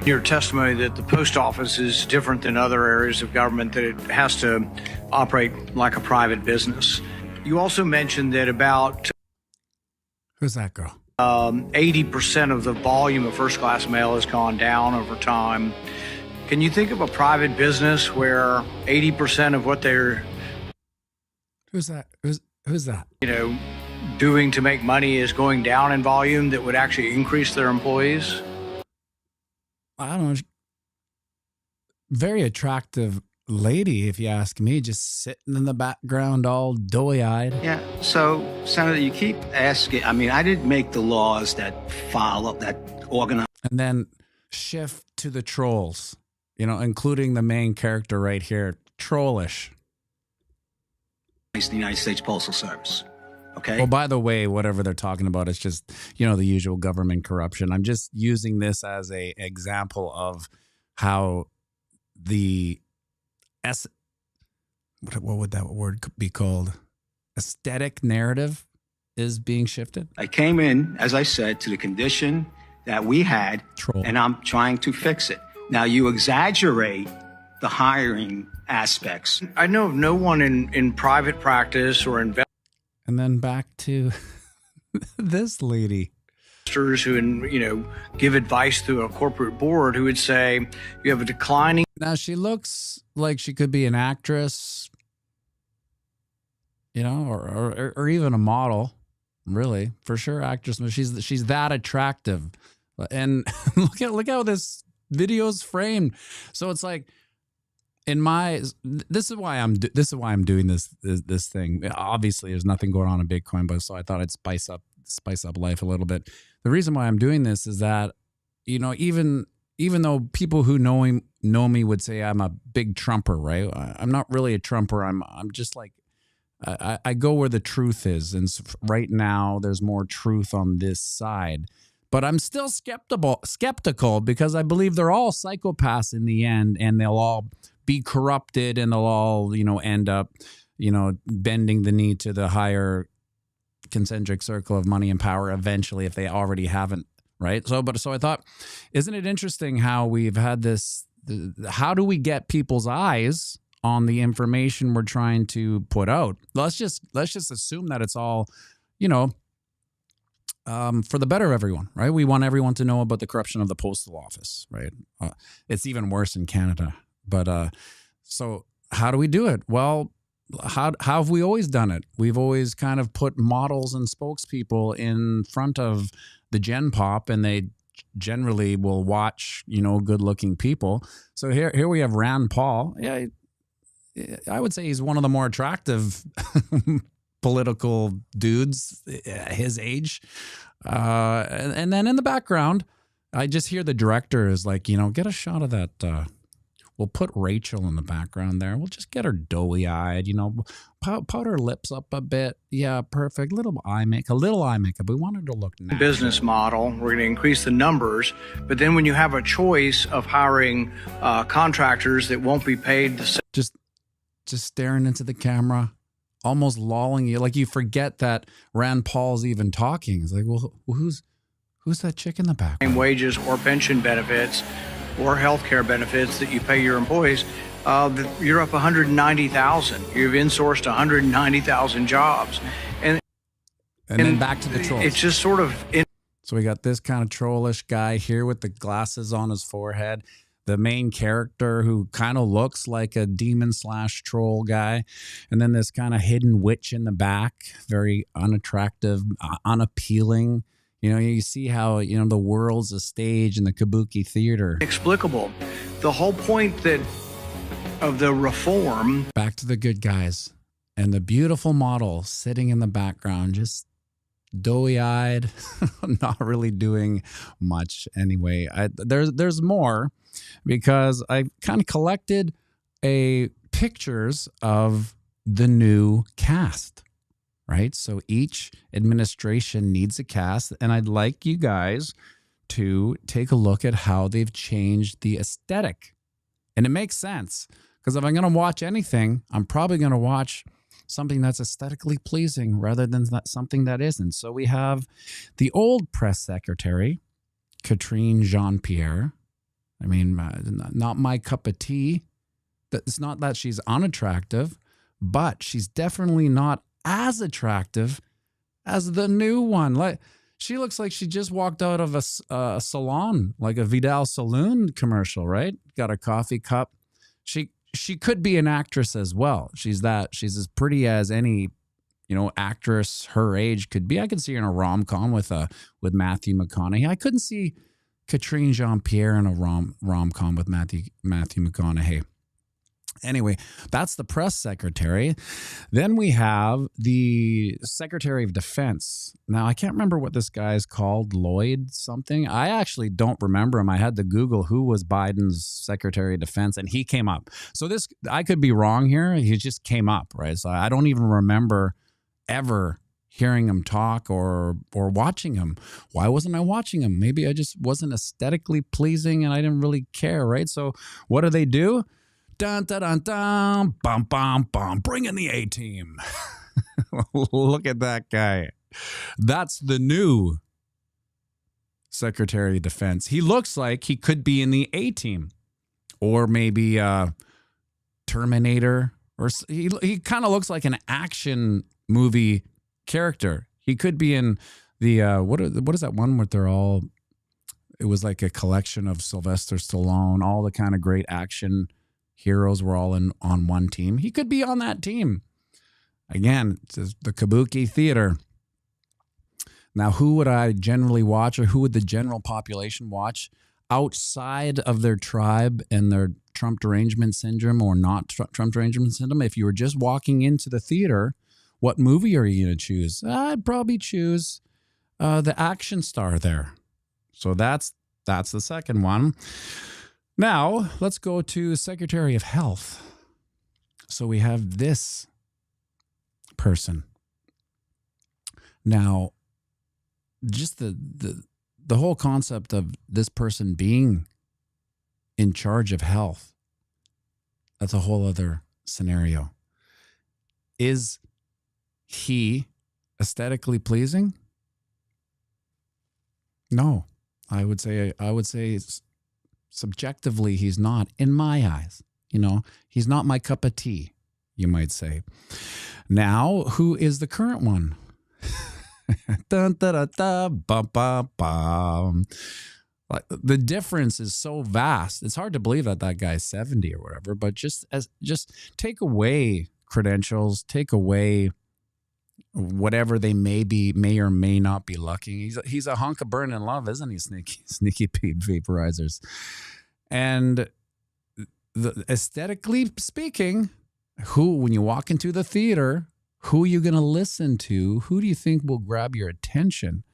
Your testimony that the post office is different than other areas of government, that it has to operate like a private business. You also mentioned that about who's that girl? 80% of the volume of first-class mail has gone down over time. Can you think of a private business where 80% of what they're Who's that? Who's that? Doing to make money is going down in volume that would actually increase their employees? I don't know. Very attractive lady, if you ask me, just sitting in the background all doughy-eyed. Yeah, so, Senator, you keep asking. I mean, I didn't make the laws that follow, that organize. And then shift to the trolls, including the main character right here, trollish. The United States Postal Service. Okay. Well, by the way, whatever they're talking about, it's just, the usual government corruption. I'm just using this as a example of how what would that word be called? Aesthetic narrative is being shifted. I came in, as I said, to the condition that we had, and I'm trying to fix it. Now, you exaggerate the hiring aspects. I know of no one in private practice or investors. And then back to this lady. Who, give advice through a corporate board who would say, you have a declining. Now, she looks like she could be an actress, or even a model, really, for sure, actress. But she's that attractive. And look how this video's framed. So it's like, this is why I'm doing this thing. Obviously, there's nothing going on in Bitcoin, but so I thought I'd spice up life a little bit. The reason why I'm doing this is that, even though people who know me would say I'm a big Trumper, right? I'm not really a Trumper. I'm just like, I go where the truth is, and right now there's more truth on this side. But I'm still skeptical because I believe they're all psychopaths in the end, and they'll all be corrupted, and they'll all, end up, bending the knee to the higher concentric circle of money and power eventually, if they already haven't, right? So I thought, isn't it interesting how we've had this? How do we get people's eyes on the information we're trying to put out? Let's just assume that it's all, for the better of everyone, right? We want everyone to know about the corruption of the postal office, right? It's even worse in Canada. But so how do we do it? Well, how have we always done it? We've always kind of put models and spokespeople in front of the Gen Pop, and they generally will watch, good-looking people. So here we have Rand Paul. Yeah, I would say he's one of the more attractive political dudes his age. And then in the background, I just hear the director is like, get a shot of that. We'll put Rachel in the background there. We'll just get her doughy-eyed, pout her lips up a bit. Yeah, perfect. A little eye makeup. We want her to look natural. Business model. We're going to increase the numbers. But then when you have a choice of hiring contractors that won't be paid the same. Just staring into the camera, almost lolling you. Like you forget that Rand Paul's even talking. It's like, well, who's that chick in the back? Wages or pension benefits or healthcare benefits that you pay your employees, you're up 190,000. You've insourced 190,000 jobs. And then back to the trolls. It's just sort of... So we got this kind of trollish guy here with the glasses on his forehead. The main character who kind of looks like a demon/troll guy. And then this kind of hidden witch in the back, very unattractive, unappealing. You see how, the world's a stage in the kabuki theater. Inexplicable. The whole point of the reform. Back to the good guys and the beautiful model sitting in the background, just doughy-eyed, not really doing much anyway. There's more because I kind of collected pictures of the new cast. Right? So each administration needs a cast, and I'd like you guys to take a look at how they've changed the aesthetic. And it makes sense, because if I'm going to watch anything, I'm probably going to watch something that's aesthetically pleasing rather than something that isn't. So we have the old press secretary, Catherine Jean-Pierre, I mean, not my cup of tea. It's not that she's unattractive, but she's definitely not as attractive as the new one. Like, she looks like she just walked out of a salon, like a Vidal Saloon commercial, right? Got a coffee cup. She could be an actress as well. She's as pretty as any, actress her age could be. I could see her in a rom-com with Matthew McConaughey. I couldn't see Catherine Jean-Pierre in a rom-com with Matthew McConaughey. Anyway, that's the press secretary. Then we have the Secretary of Defense. Now, I can't remember what this guy is called, Lloyd something. I actually don't remember him. I had to Google who was Biden's Secretary of Defense, and he came up. So this, I could be wrong here. He just came up, right? So I don't even remember ever hearing him talk or watching him. Why wasn't I watching him? Maybe I just wasn't aesthetically pleasing and I didn't really care, right? So what do? Dun, dun, dun, dun, bum, bum, bum. Bring in the A-team. Look at that guy. That's the new Secretary of Defense. He looks like he could be in the A-team or maybe Terminator. Or he kind of looks like an action movie character. He could be in the what is that one where they're all? It was like a collection of Sylvester Stallone. All the kind of great action heroes were all on one team. He could be on that team. Again, it's the Kabuki Theater. Now, who would I generally watch, or who would the general population watch outside of their tribe and their Trump derangement syndrome or not Trump derangement syndrome? If you were just walking into the theater, what movie are you going to choose? I'd probably choose the action star there. So that's the second one. Now, let's go to Secretary of Health. So we have this person. Now, just the whole concept of this person being in charge of health, that's a whole other scenario. Is he aesthetically pleasing? No. I would say subjectively, he's not, in my eyes. He's not my cup of tea, you might say. Now, who is the current one? Dun, da, da, da, bum, bum, bum. Like, the difference is so vast. It's hard to believe that guy's 70 or whatever, but just take away credentials, take away whatever they may or may not be looking. He's a hunk of burning love, isn't he? Sneaky Pete vaporizers. And aesthetically speaking, when you walk into the theater, who are you going to listen to? Who do you think will grab your attention?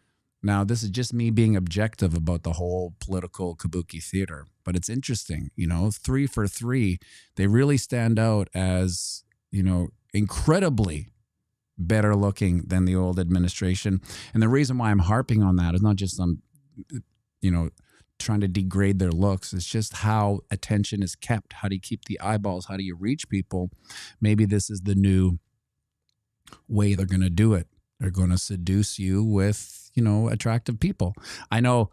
Now, this is just me being objective about the whole political kabuki theater, but it's interesting. 3 for 3, they really stand out as, incredibly better looking than the old administration. And the reason why I'm harping on that is not just trying to degrade their looks. It's just how attention is kept. How do you keep the eyeballs? How do you reach people? Maybe this is the new way they're going to do it. They're going to seduce you with, attractive people. I know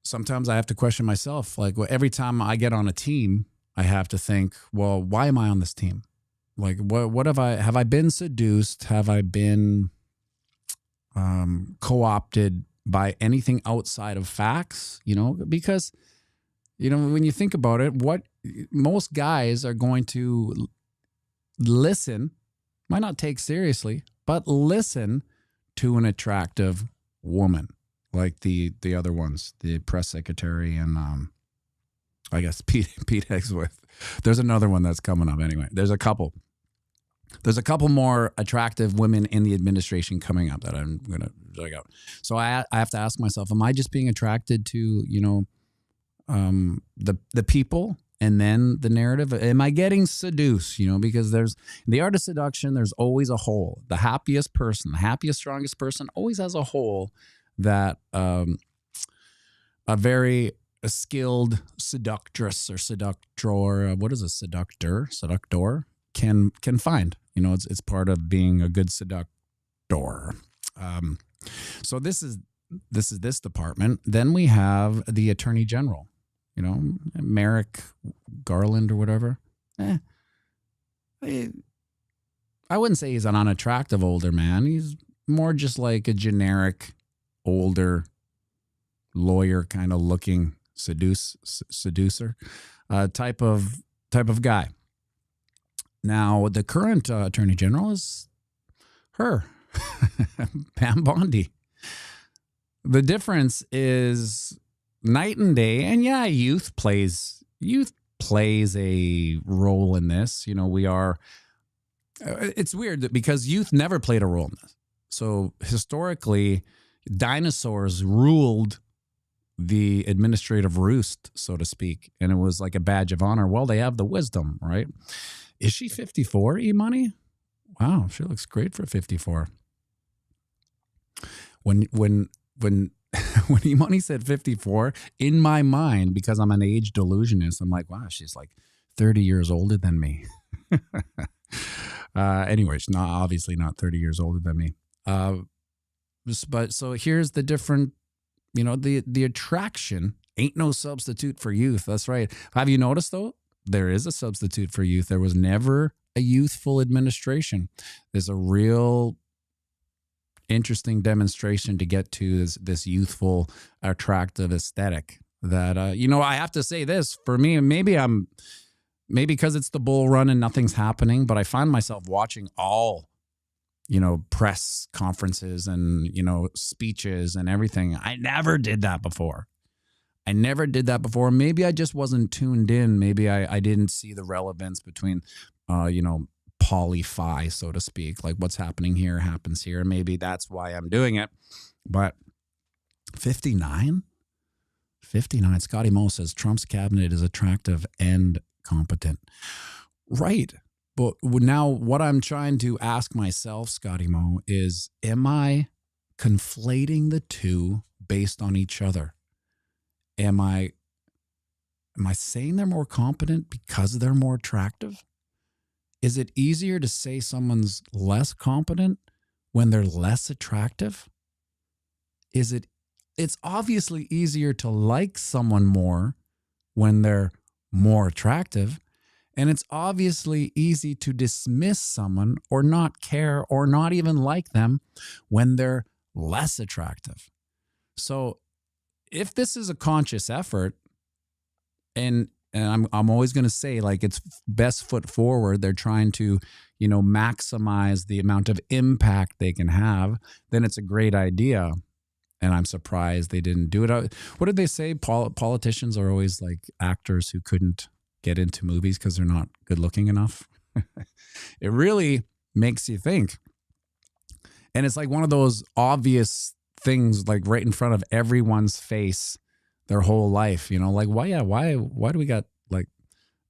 sometimes I have to question myself. Like, every time I get on a team, I have to think, well, why am I on this team? Like, what have I been seduced? Have I been co-opted by anything outside of facts? Because, when you think about it, what most guys are going to listen, might not take seriously, but listen to an attractive woman, like the other ones, the press secretary and I guess Pete Hegsworth. There's another one that's coming up anyway. There's a couple more attractive women in the administration coming up that I'm going to check out. So I have to ask myself, am I just being attracted to, the people and then the narrative? Am I getting seduced? Because there's the art of seduction, there's always a hole. The happiest person, the happiest, strongest person always has a hole that a very skilled seductress or seductor, what is a seductor can find. It's part of being a good seductor. So this is this department. Then we have the Attorney General. you know, Merrick Garland or whatever. I wouldn't say he's an unattractive older man. He's more just like a generic older lawyer kind of looking seducer type of guy. Now, the current attorney general is her, Pam Bondi. The difference is night and day. And yeah, youth plays a role in this. You know, we are, it's weird because youth never played a role in this. So historically, dinosaurs ruled the administrative roost, so to speak. And it was like a badge of honor. Well, they have the wisdom, right? Is she 54, E-Money? Wow, she looks great for 54. When E-Money said 54, in my mind, because I'm an age delusionist, I'm like, wow, she's like 30 years older than me. Anyway, she's obviously not 30 years older than me. But so here's the different, you know, the attraction ain't no substitute for youth. That's right. Have you noticed though? There is a substitute for youth. There was never a youthful administration. There's a real interesting demonstration to get to this youthful, attractive aesthetic that, you know, I have to say this for me, maybe because it's the bull run and nothing's happening, but I find myself watching all, you know, press conferences and, you know, speeches and everything. I never did that before. Maybe I just wasn't tuned in. Maybe I didn't see the relevance between, you know, poly-fi, so to speak. Like what's happening here happens here. Maybe that's why I'm doing it. But 59? 59. Scotty Mo says Trump's cabinet is attractive and competent. Right. But now what I'm trying to ask myself, Scotty Mo, is am I conflating the two based on each other? Am I saying they're more competent because they're more attractive? Is it easier to say someone's less competent when they're less attractive? It's obviously easier to like someone more when they're more attractive. And it's obviously easy to dismiss someone or not care or not even like them when they're less attractive. So if this is a conscious effort, and I'm always going to say like it's best foot forward, they're trying to, you know, maximize the amount of impact they can have, then it's a great idea. And I'm surprised they didn't do it. What did they say? Politicians are always like actors who couldn't get into movies because they're not good looking enough. It really makes you think. And it's like one of those obvious things like right in front of everyone's face their whole life, you know, like why do we got like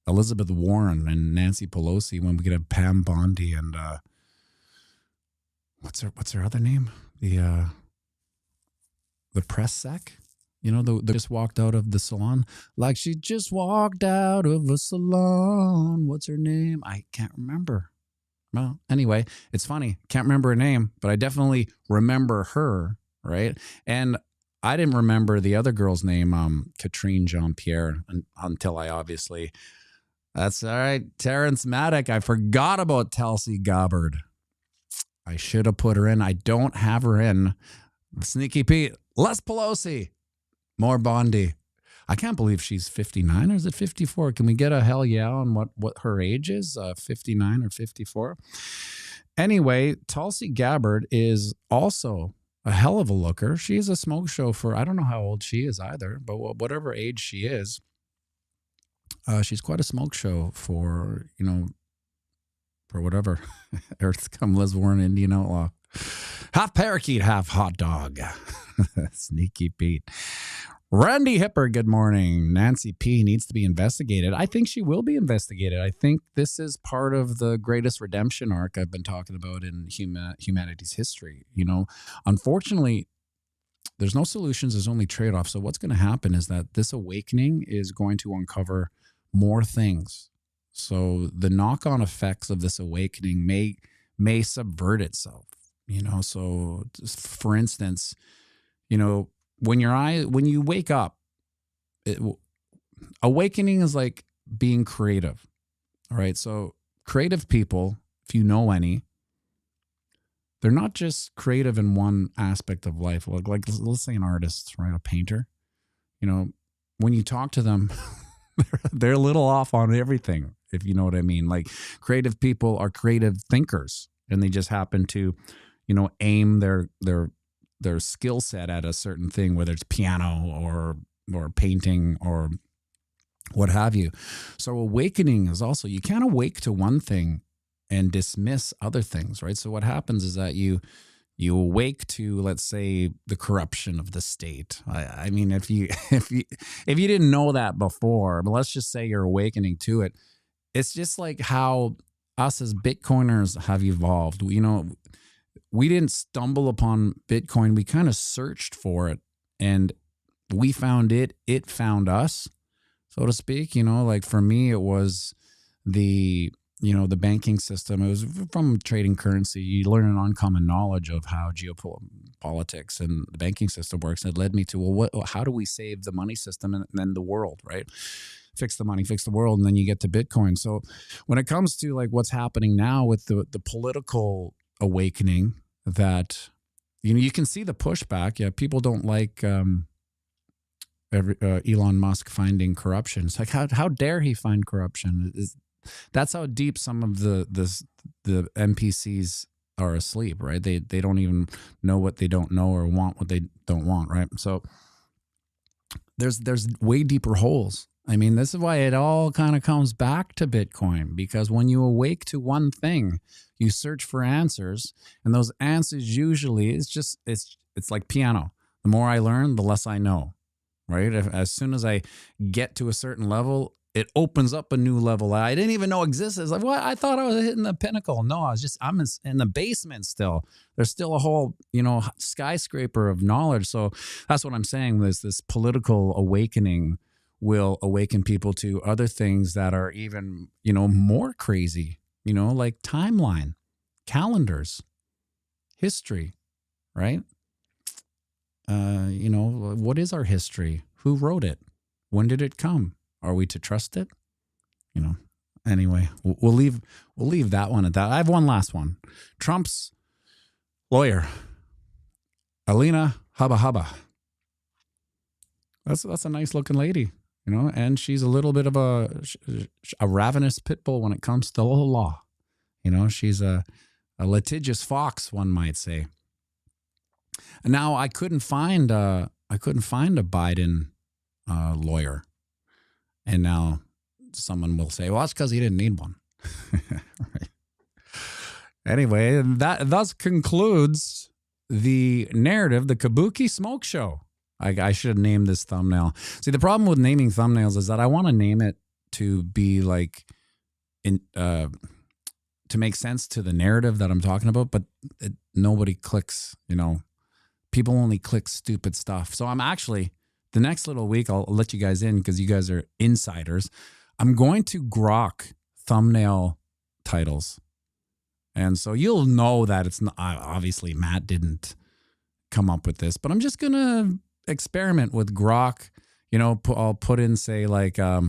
Elizabeth Warren and Nancy Pelosi when we could have Pam Bondi and what's her other name? The press sec? You know, they just walked out of the salon. Like she just walked out of a salon. What's her name? I can't remember. Well, anyway, it's funny. Can't remember her name, but I definitely remember her, right? And I didn't remember the other girl's name, Katrine Jean-Pierre, until I obviously... That's all right. Terrence Maddock. I forgot about Tulsi Gabbard. I should have put her in. I don't have her in. Sneaky Pete. Less Pelosi. More Bondi. I can't believe she's 59 or is it 54? Can we get a hell yeah on what her age is? 59 or 54? Anyway, Tulsi Gabbard is also a hell of a looker. She's a smoke show for, I don't know how old she is either, but whatever age she is, she's quite a smoke show for, you know, for whatever. Earth come Liz Warren, Indian Outlaw. Half parakeet, half hot dog. Sneaky Pete. Randy Hipper, good morning. Nancy P needs to be investigated. I think she will be investigated. I think this is part of the greatest redemption arc I've been talking about in humanity's history. You know, unfortunately, there's no solutions. There's only trade-offs. So what's going to happen is that this awakening is going to uncover more things. So the knock-on effects of this awakening may subvert itself. You know, so for instance, you know, when you wake up, awakening is like being creative. All right. So creative people, if you know any, they're not just creative in one aspect of life. Like let's say an artist, right? A painter, you know, when you talk to them, they're a little off on everything, if you know what I mean. Like creative people are creative thinkers, and they just happen to, you know, aim their skill set at a certain thing, whether it's piano or painting or what have you. So awakening is also, you can't awake to one thing and dismiss other things, right? So what happens is that you awake to, let's say, the corruption of the state. I mean, if you didn't know that before, but let's just say you're awakening to it. It's just like how us as Bitcoiners have evolved. You know, we didn't stumble upon Bitcoin. We kind of searched for it, and we found it. It found us, so to speak. You know, like for me, it was the banking system. It was from trading currency. You learn an uncommon knowledge of how geopolitics and the banking system works. And it led me to, well, how do we save the money system and then the world, right? Fix the money, fix the world, and then you get to Bitcoin. So when it comes to like what's happening now with the political awakening, that, you know, you can see the pushback. Yeah, people don't like Elon Musk finding corruption. It's like, how dare he find corruption? That's how deep some of the NPCs are asleep, right? They don't even know what they don't know or want what they don't want, right? So there's way deeper holes. I mean, this is why it all kind of comes back to Bitcoin, because when you awake to one thing, you search for answers, and those answers usually it's like piano. The more I learn, the less I know, right? As soon as I get to a certain level, it opens up a new level I didn't even know existed. It's like, what? I thought I was hitting the pinnacle. No, I'm in the basement still. There's still a whole, you know, skyscraper of knowledge. So that's what I'm saying. This political awakening will awaken people to other things that are even, you know, more crazy, you know, like timeline, calendars, history, right? You know, what is our history? Who wrote it? When did it come? Are we to trust it? You know, anyway, we'll leave that one at that. I have one last one. Trump's lawyer, Alina Habba. That's a nice looking lady, you know, and she's a little bit of a ravenous pit bull when it comes to the law. You know, she's a litigious fox, one might say. And now I couldn't find a Biden lawyer. And now someone will say, well, that's because he didn't need one. Right. Anyway, that thus concludes the narrative, the Kabuki Smoke Show. I should have named this thumbnail. See, the problem with naming thumbnails is that I want to name it to be like, to make sense to the narrative that I'm talking about, but nobody clicks, you know. People only click stupid stuff. So I'm actually... the next little week, I'll let you guys in because you guys are insiders. I'm going to grok thumbnail titles. And so you'll know that it's not, obviously Matt didn't come up with this, but I'm just going to experiment with grok. You know, I'll put in, say, like, give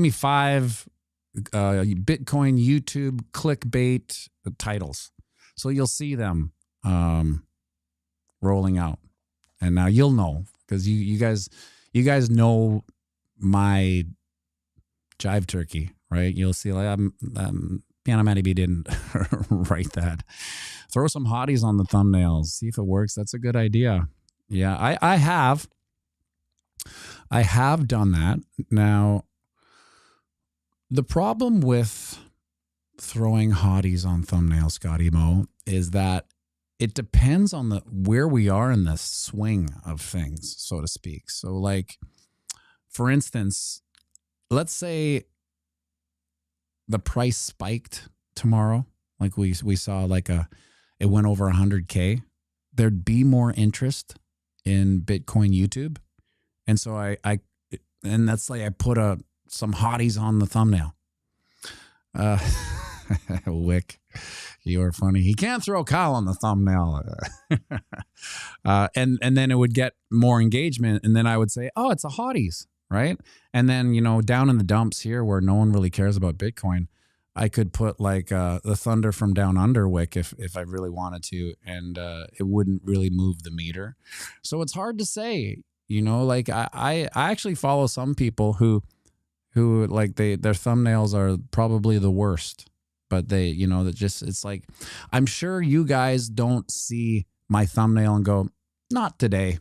me 5 Bitcoin YouTube clickbait titles. So you'll see them rolling out. And now you'll know, because you guys know my jive turkey, right? You'll see, like, pianomattyb didn't write that. Throw some hotties on the thumbnails. See if it works. That's a good idea. Yeah, I have done that. Now, the problem with throwing hotties on thumbnails, Scotty Mo, is that it depends on where we are in the swing of things, so to speak. So, like, for instance, let's say the price spiked tomorrow, like we saw, like it went over 100K. There'd be more interest in Bitcoin YouTube, and so and that's like I put some hotties on the thumbnail. Wick. You are funny. He can't throw Kyle on the thumbnail. And then it would get more engagement. And then I would say, oh, it's a hotties. right? And then, down in the dumps here where no one really cares about Bitcoin, I could put like the Thunder from Down Under wick if I really wanted to, and it wouldn't really move the meter. So it's hard to say, like I actually follow some people who like their thumbnails are probably the worst, but they, that just, it's like, I'm sure you guys don't see my thumbnail and go, not today.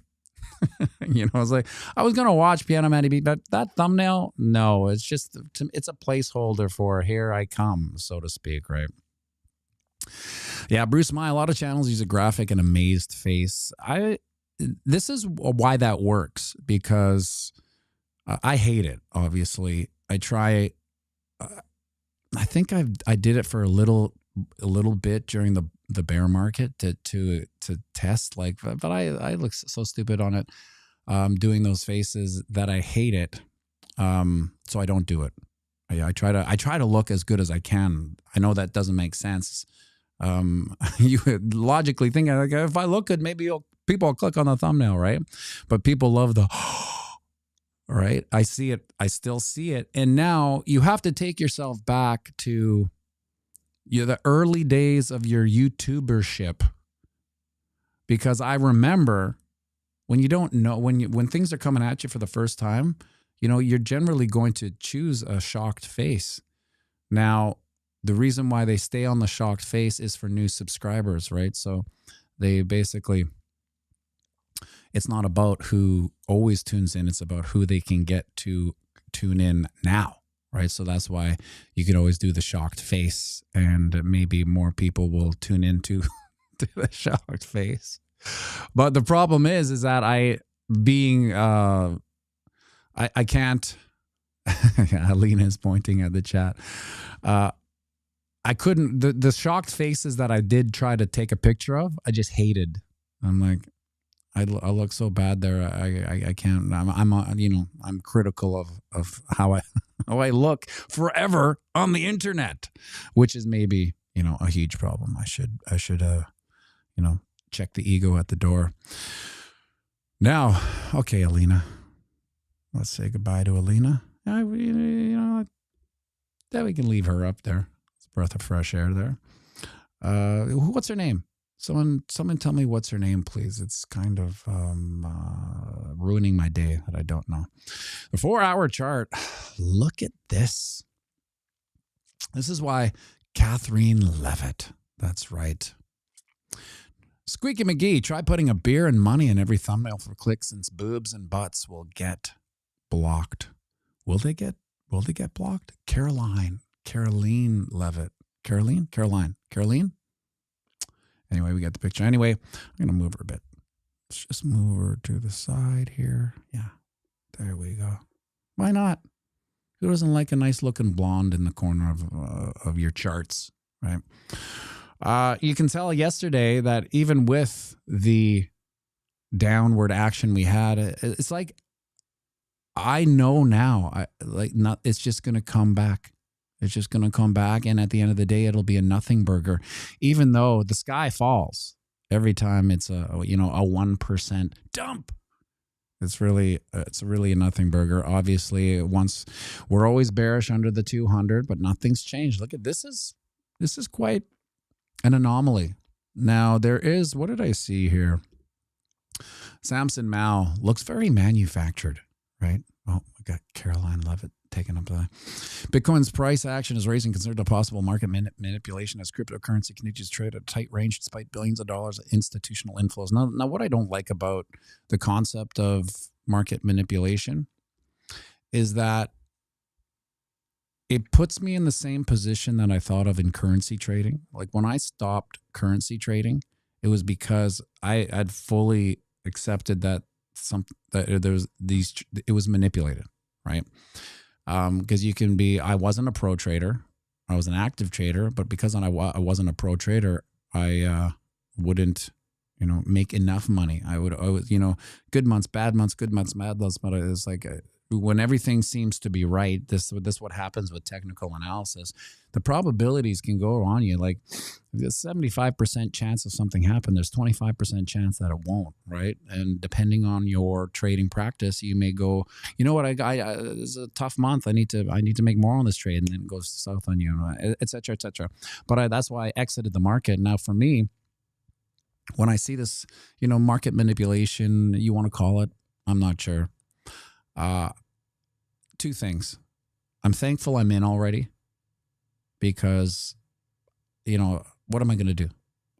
It's like, I was going to watch pianomattyb, but that thumbnail, no, it's just, it's a placeholder for here I come, so to speak, right? Yeah, Bruce Mai, a lot of channels use a graphic and amazed face. This is why that works, because I hate it, obviously. I try, I think I did it for a little bit during the bear market to test, like, but I look so stupid on it, doing those faces that I hate it. So I don't do it. I try to look as good as I can. I know that doesn't make sense. You would logically think, like, if I look good, maybe people will click on the thumbnail, right? But people love the right. I see it. I still see it. And now you have to take yourself back to the early days of your YouTubership, because I remember when you don't know, when things are coming at you for the first time, you're generally going to choose a shocked face. Now, the reason why they stay on the shocked face is for new subscribers, right? So they basically, it's not about who always tunes in, it's about who they can get to tune in now. Right. So that's why you could always do the shocked face, and maybe more people will tune into the shocked face. But the problem is that I can't. Alina is pointing at the chat. I couldn't, the shocked faces that I did try to take a picture of, I just hated. I'm like, I look so bad there. I can't. I'm critical of how I look forever on the internet, which is maybe a huge problem. I should check the ego at the door. Now, okay, Alina, let's say goodbye to Alina. Then we can leave her up there. It's a breath of fresh air there. What's her name? Someone tell me what's her name, please. It's kind of ruining my day that I don't know. The 4-hour chart. Look at this. This is why Catherine Levitt. That's right. Squeaky McGee. Try putting a beer and money in every thumbnail for clicks, since boobs and butts will get blocked. Will they get blocked? Caroline Levitt. Caroline? Anyway, we got the picture. Anyway, I'm going to move her a bit. Let's just move her to the side here. Yeah, there we go. Why not? Who doesn't like a nice looking blonde in the corner of your charts, right? You can tell yesterday that even with the downward action we had, it's like, I know now, it's just going to come back. It's just going to come back, and at the end of the day, it'll be a nothing burger. Even though the sky falls every time it's a 1% dump, it's really a nothing burger. Obviously, once we're always bearish under the 200, but nothing's changed. Look at this is quite an anomaly. Now there is, what did I see here? Samson Mao looks very manufactured, right? Oh, we got Caroline Levitt taken up there. Bitcoin's price action is raising concern of possible market manipulation as cryptocurrency continues to trade at a tight range despite billions of dollars of institutional inflows. Now, what I don't like about the concept of market manipulation is that it puts me in the same position that I thought of in currency trading. Like when I stopped currency trading, it was because I had fully accepted that it was manipulated, right? Because you can be, I wasn't a pro trader, I was an active trader, but because I wasn't a pro trader, I wouldn't, make enough money. I was, good months, bad months, good months, bad months, but it was like when everything seems to be right, this what happens with technical analysis. The probabilities can go on you. Like there's 75% chance of something happen. There's 25% chance that it won't, right? And depending on your trading practice, you may go, you know what, this is a tough month. I need to make more on this trade, and then it goes south on you, et cetera, et cetera. But that's why I exited the market. Now for me, when I see this, market manipulation, you want to call it, I'm not sure. Two things. I'm thankful I'm in already because, what am I going to do?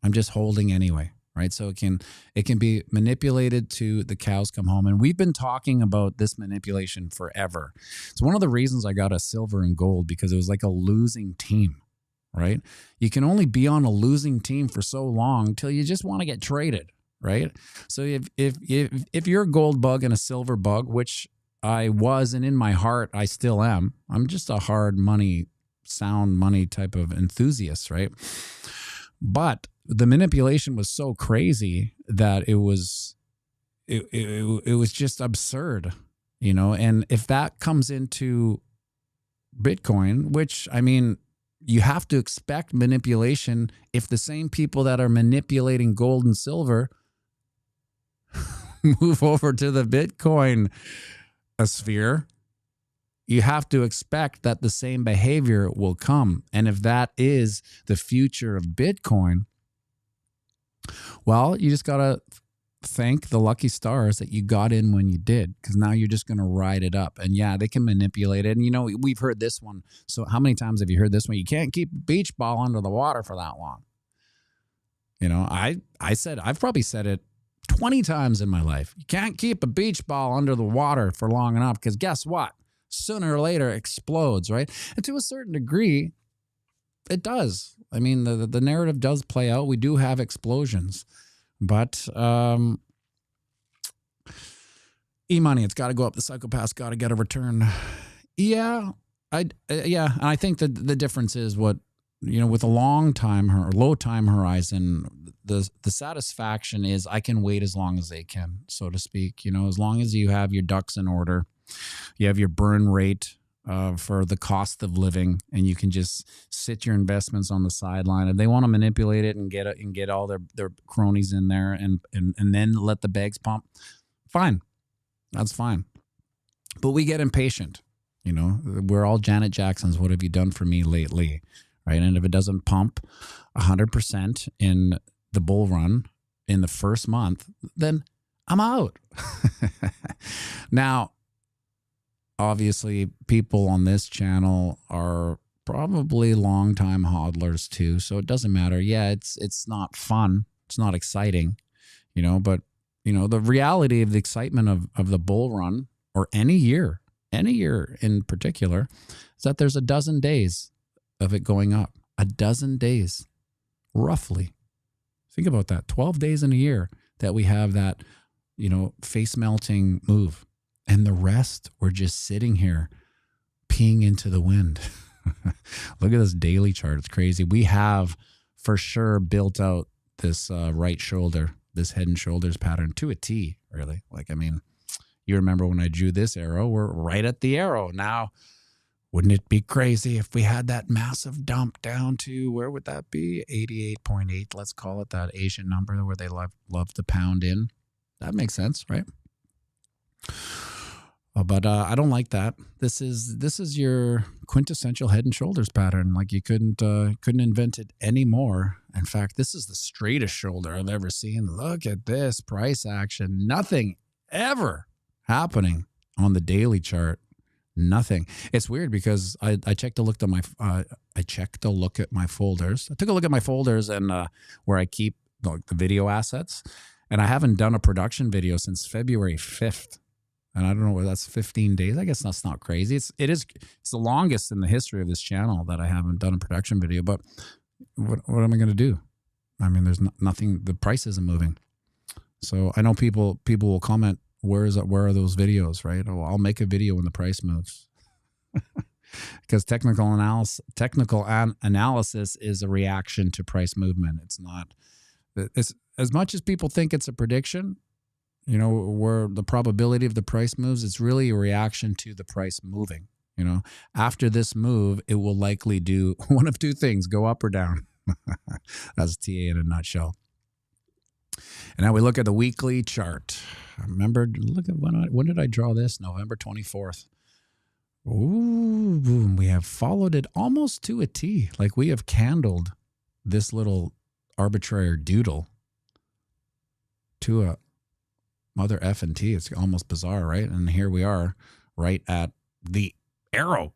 I'm just holding anyway, right? So it can be manipulated to the cows come home. And we've been talking about this manipulation forever. It's one of the reasons I got a silver and gold, because it was like a losing team, right? You can only be on a losing team for so long till you just want to get traded, right? So if you're a gold bug and a silver bug, which I was, and in my heart I still am, I'm just a hard money, sound money type of enthusiast, right? But the manipulation was so crazy that it was just absurd, and if that comes into Bitcoin, which, I mean, you have to expect manipulation if the same people that are manipulating gold and silver move over to the Bitcoin sphere. You have to expect that the same behavior will come. And if that is the future of Bitcoin, well, you just got to thank the lucky stars that you got in when you did, because now you're just going to ride it up. And yeah, they can manipulate it. And we've heard this one. So how many times have you heard this one? You can't keep a beach ball under the water for that long. I've probably said it 20 times in my life. You can't keep a beach ball under the water for long enough, because guess what? Sooner or later it explodes, right? And to a certain degree, it does. I mean, the narrative does play out. We do have explosions. But e-money, it's got to go up. The psychopath's got to get a return. Yeah, and I think that the difference is what, with a long time or low time horizon, the satisfaction is I can wait as long as they can, so to speak. As long as you have your ducks in order, you have your burn rate for the cost of living, and you can just sit your investments on the sideline. If they want to manipulate it and get all their cronies in there and then let the bags pump, fine, that's fine. But we get impatient. We're all Janet Jacksons. What have you done for me lately? Right. And if it doesn't pump 100% in the bull run in the first month, then I'm out. Now, obviously, people on this channel are probably longtime hodlers too, so it doesn't matter. Yeah, it's not fun. It's not exciting, but, the reality of the excitement of the bull run, or any year in particular, is that there's a dozen days of it going up. A dozen days, roughly. Think about that. 12 days in a year that we have that, face melting move. And the rest, we're just sitting here peeing into the wind. Look at this daily chart. It's crazy. We have for sure built out this right shoulder, this head and shoulders pattern to a T, really. You remember when I drew this arrow, we're right at the arrow. Now, wouldn't it be crazy if we had that massive dump down to, where would that be? 88.8, let's call it, that Asian number where they love to pound in. That makes sense, right? But I don't like that. This is your quintessential head and shoulders pattern. Like, you couldn't invent it anymore. In fact, this is the straightest shoulder I've ever seen. Look at this price action. Nothing ever happening on the daily chart. Nothing. It's weird because I checked a look at my folders. I took a look at my folders and where I keep the video assets, and I haven't done a production video since February 5th. And I don't know whether that's 15 days. I guess that's not crazy. It's the longest in the history of this channel that I haven't done a production video. But what am I going to do? I mean, there's nothing. The price isn't moving. So I know people will comment, where are those videos, right? Oh, I'll make a video when the price moves. Because technical analysis is a reaction to price movement. It's not. It's as much as people think it's a prediction. you know, where the probability of the price moves, it's really a reaction to the price moving. You know, after this move, it will likely do one of two things, go up or down. That's TA in a nutshell. And now we look at the weekly chart. Remember, look at when did I draw this? November 24th. Ooh, boom. We have followed it almost to a T. Like we have candled this little arbitrary doodle to a mother F and T. It's almost bizarre, right? And here we are right at the arrow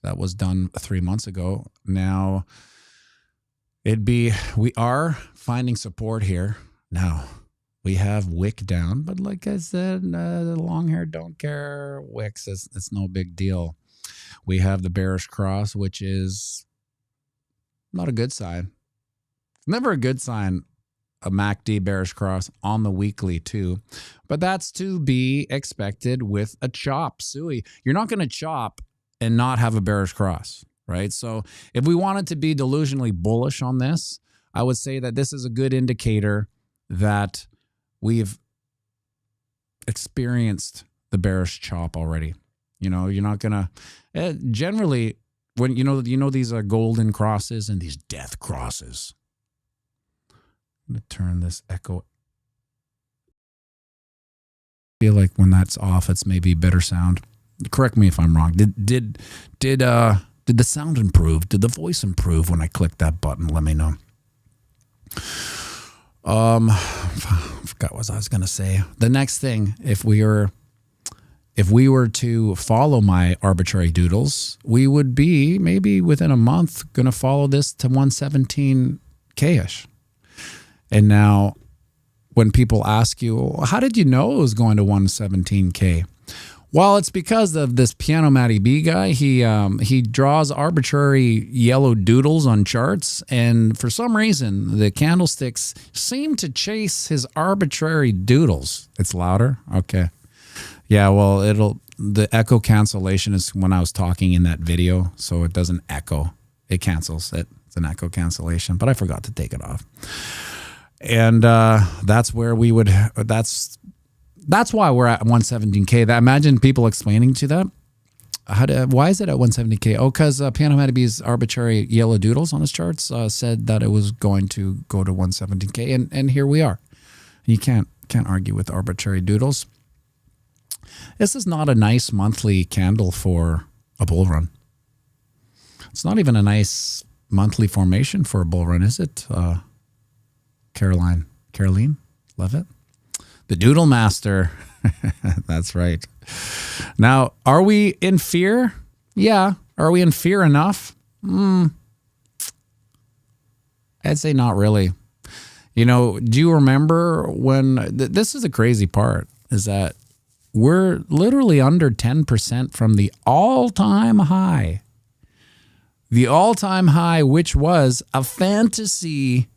that was done 3 months ago. Now we are finding support here. Now we have wick down, but like I said, the long hair don't care. Wicks, it's no big deal. We have the bearish cross, which is not a good sign. Never a good sign. A MACD bearish cross on the weekly too, but that's to be expected with a chop suey. You're not going to chop and not have a bearish cross, right? So if we wanted to be delusionally bullish on this, I would say that this is a good indicator that we've experienced the bearish chop already. You know, you're not going to generally when you know these are golden crosses and these death crosses. I'm going to turn this echo. I feel like when that's off, it's maybe better sound. Correct me if I'm wrong. Did the sound improve? Did the voice improve when I clicked that button? Let me know. I forgot what I was going to say. The next thing, if we were to follow my arbitrary doodles, we would be maybe within a month going to follow this to 117K-ish. And now when people ask you, well, how did you know it was going to 117K? Well, it's because of this pianomattyb guy. He draws arbitrary yellow doodles on charts, and for some reason, the candlesticks seem to chase his arbitrary doodles. It's louder? Okay. Yeah, well, the echo cancellation is when I was talking in that video, so it doesn't echo. It cancels it. It's an echo cancellation, but I forgot to take it off. And that's where we would. That's why we're at 117K. Imagine people explaining to that. Why is it at 170K? Oh, because pianomattyb's arbitrary yellow doodles on his charts said that it was going to go to 117K, and here we are. You can't argue with arbitrary doodles. This is not a nice monthly candle for a bull run. It's not even a nice monthly formation for a bull run, is it? Caroline Levitt, the Doodle Master. That's right. Now, are we in fear? Yeah. Are we in fear enough? I'd say not really. You know, do you remember when this is the crazy part, is that we're literally under 10% from the all-time high. The all-time high, which was a fantasy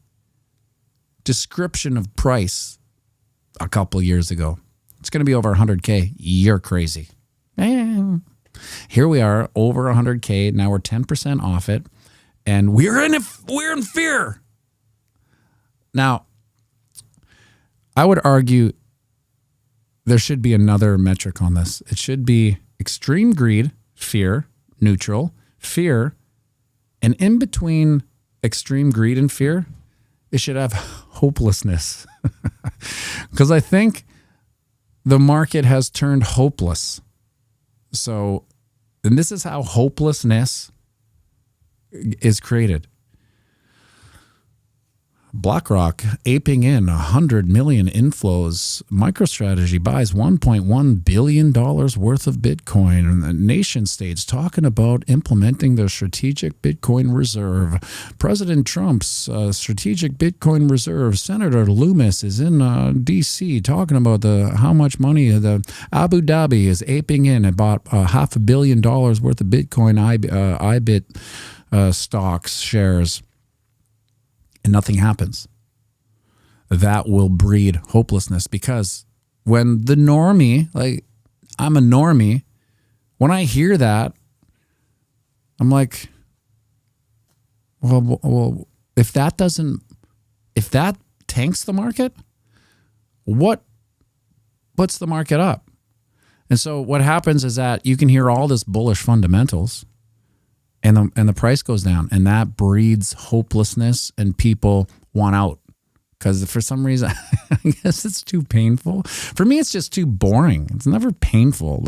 description of price a couple years ago. It's going to be over 100K. You're crazy. Here we are, over 100K. Now we're 10% off it, and we're in fear. Now, I would argue there should be another metric on this. It should be extreme greed, fear, neutral, fear, and in between extreme greed and fear, it should have hopelessness. Because I think the market has turned hopeless. So, and this is how hopelessness is created. BlackRock aping in 100 million inflows. MicroStrategy buys $1.1 billion worth of Bitcoin. And the nation states talking about implementing their strategic Bitcoin reserve. President Trump's strategic Bitcoin reserve. Senator Loomis is in D.C. talking about how much money the Abu Dhabi is aping in about $500 million worth of Bitcoin IBIT stocks, shares. And nothing happens. That will breed hopelessness, because when the normie, like I'm a normie, when I hear that, I'm like, well, if that tanks the market, puts the market up? And so what happens is that you can hear all this bullish fundamentals, and the price goes down, and that breeds hopelessness, and people want out because for some reason, I guess it's too painful. For me, it's just too boring. It's never painful,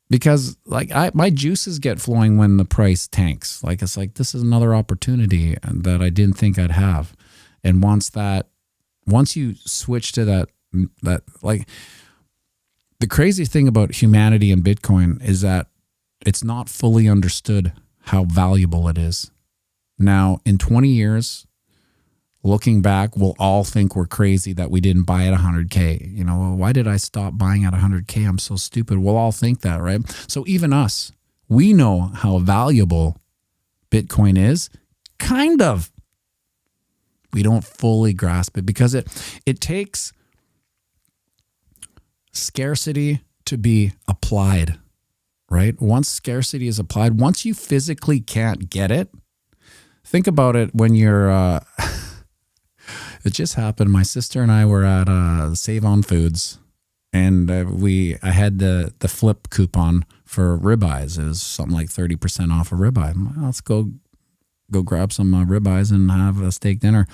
because my juices get flowing when the price tanks. It's like this is another opportunity that I didn't think I'd have, and once you switch to that the crazy thing about humanity and Bitcoin is that it's not fully understood how valuable it is. Now, in 20 years, looking back, we'll all think we're crazy that we didn't buy at 100K. Well, why did I stop buying at 100K? I'm so stupid. We'll all think that, right? So even us, we know how valuable Bitcoin is, kind of. We don't fully grasp it because it takes scarcity to be applied, right? Once scarcity is applied, once you physically can't get it, think about it when you're, it just happened. My sister and I were at Save on Foods, and I had the flip coupon for ribeyes. It was something like 30% off a ribeye. Let's go grab some ribeyes and have a steak dinner.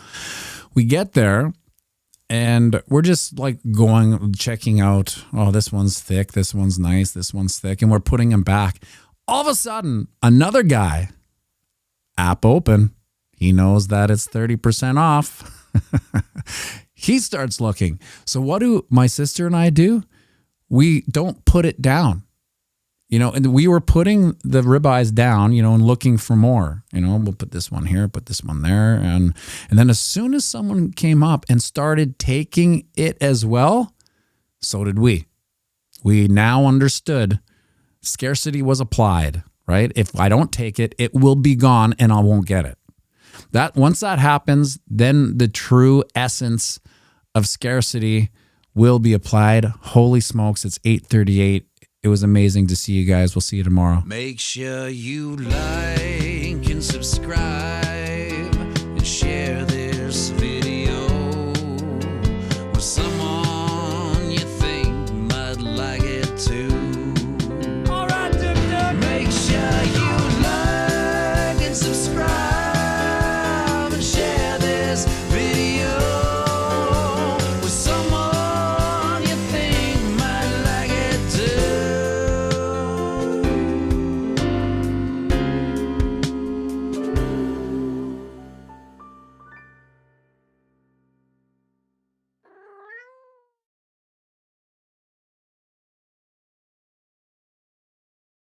We get there, and we're just checking out, oh, this one's thick, this one's nice, this one's thick, and we're putting them back. All of a sudden, another guy, app open, he knows that it's 30% off. He starts looking. So what do my sister and I do? We don't put it down. And we were putting the ribeyes down, and looking for more. We'll put this one here, put this one there. And then as soon as someone came up and started taking it as well, so did we. We now understood scarcity was applied, right? If I don't take it, it will be gone and I won't get it. Once that happens, then the true essence of scarcity will be applied. Holy smokes, it's 8:38. It was amazing to see you guys. We'll see you tomorrow. Make sure you like